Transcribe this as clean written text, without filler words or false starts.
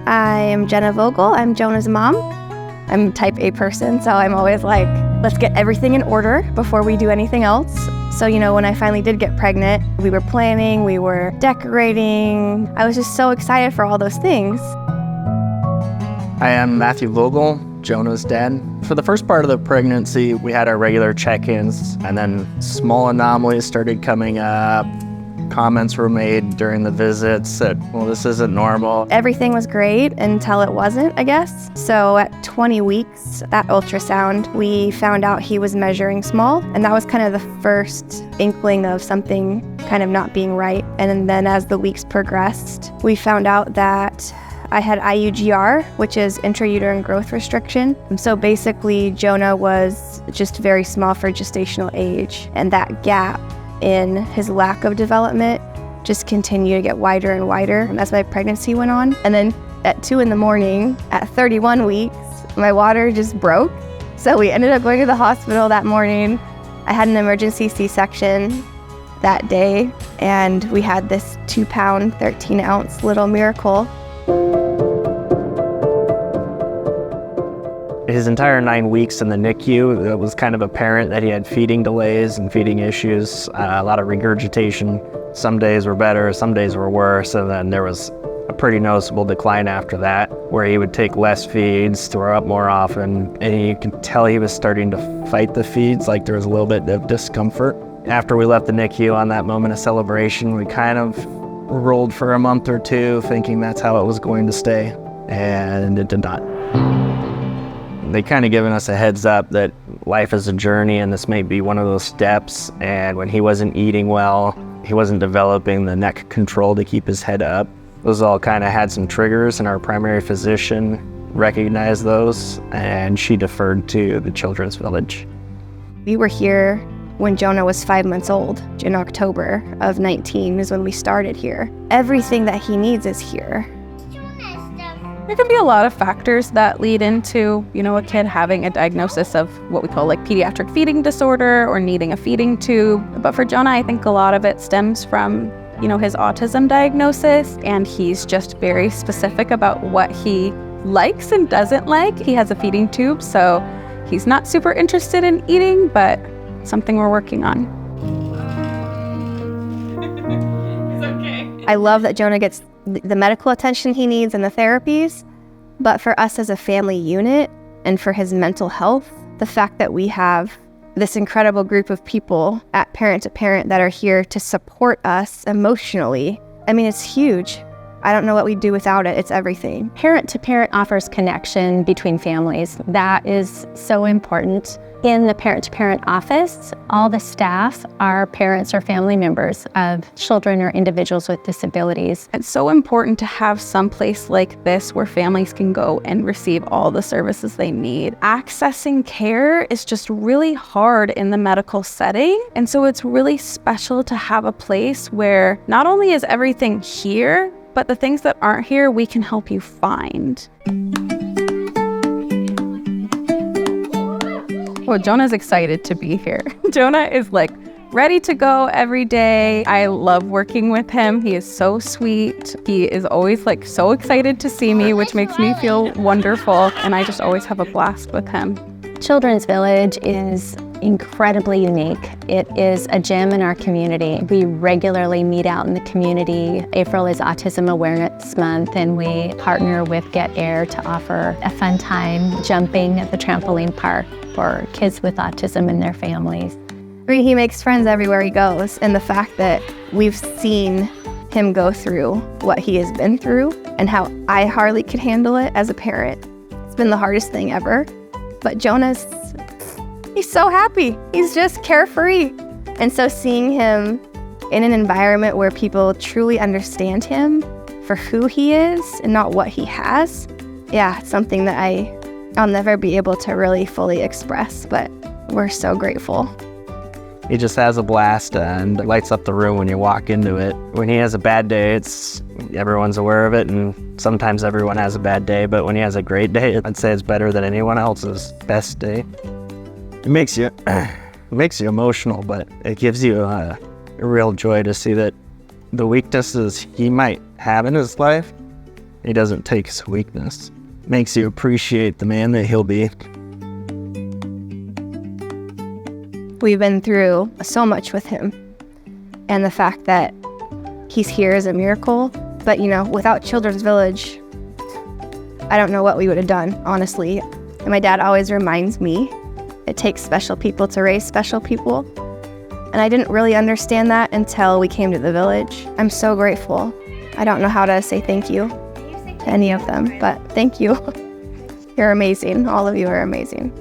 I am Jenna Vogel. I'm Jonah's mom. I'm type A person, so I'm always like, let's get everything in order before we do anything else. So, when I finally did get pregnant, we were planning, we were decorating. I was just so excited for all those things. I am Matthew Vogel, Jonah's dad. For the first part of the pregnancy, we had our regular check-ins, and then small anomalies started coming up. Comments were made during the visits that, well, this isn't normal. Everything was great until it wasn't, I guess. So at 20 weeks, that ultrasound, we found out he was measuring small, and that was kind of the first inkling of something kind of not being right. And then as the weeks progressed, we found out that I had IUGR, which is intrauterine growth restriction. So basically, Jonah was just very small for gestational age, and that gap in his lack of development just continued to get wider and wider as my pregnancy went on. And then at 2 a.m, at 31 weeks, my water just broke. So we ended up going to the hospital that morning. I had an emergency C-section that day, and we had this 2-pound, 13-ounce little miracle. His entire 9 weeks in the NICU, it was kind of apparent that he had feeding delays and feeding issues, a lot of regurgitation. Some days were better, some days were worse, and then there was a pretty noticeable decline after that, where he would take less feeds, throw up more often, and you could tell he was starting to fight the feeds, like there was a little bit of discomfort. After we left the NICU on that moment of celebration, we kind of rolled for a month or two, thinking that's how it was going to stay, and it did not. They kind of given us a heads up that life is a journey and this may be one of those steps. And when he wasn't eating well, he wasn't developing the neck control to keep his head up. Those all kind of had some triggers, and our primary physician recognized those, and she deferred to the Children's Village. We were here when Jonah was 5 months old. In October of 19 is when we started here. Everything that he needs is here. There can be a lot of factors that lead into, a kid having a diagnosis of what we call pediatric feeding disorder or needing a feeding tube. But for Jonah, I think a lot of it stems from, his autism diagnosis, and he's just very specific about what he likes and doesn't like. He has a feeding tube, so he's not super interested in eating, but something we're working on. It's okay. I love that Jonah gets the medical attention he needs and the therapies, but for us as a family unit and for his mental health, the fact that we have this incredible group of people at Parent to Parent that are here to support us emotionally, it's huge. I don't know what we'd do without it. It's everything. Parent to Parent offers connection between families. That is so important. In the Parent to Parent office, all the staff are parents or family members of children or individuals with disabilities. It's so important to have some place like this where families can go and receive all the services they need. Accessing care is just really hard in the medical setting, and so it's really special to have a place where not only is everything here, but the things that aren't here, we can help you find. Well, Jonah's excited to be here. Jonah is ready to go every day. I love working with him. He is so sweet. He is always so excited to see me, which makes me feel wonderful. And I just always have a blast with him. Children's Village is incredibly unique. It is a gem in our community. We regularly meet out in the community. April is Autism Awareness Month, and we partner with Get Air to offer a fun time jumping at the trampoline park for kids with autism and their families. He makes friends everywhere he goes, and the fact that we've seen him go through what he has been through and how I hardly could handle it as a parent. It's been the hardest thing ever. But he's so happy. He's just carefree. And so seeing him in an environment where people truly understand him for who he is and not what he has, it's something that I'll never be able to really fully express, but we're so grateful. He just has a blast and lights up the room when you walk into it. When he has a bad day, everyone's aware of it, and sometimes everyone has a bad day, but when he has a great day, I'd say it's better than anyone else's best day. It makes you emotional, but it gives you a real joy to see that the weaknesses he might have in his life, He doesn't take his weakness. Makes you appreciate the man that he'll be. We've been through so much with him, and the fact that he's here is a miracle. But without Children's Village, I don't know what we would have done, honestly. And my dad always reminds me, it takes special people to raise special people. And I didn't really understand that until we came to the village. I'm so grateful. I don't know how to say thank you to any of them, but thank you. You're amazing. All of you are amazing.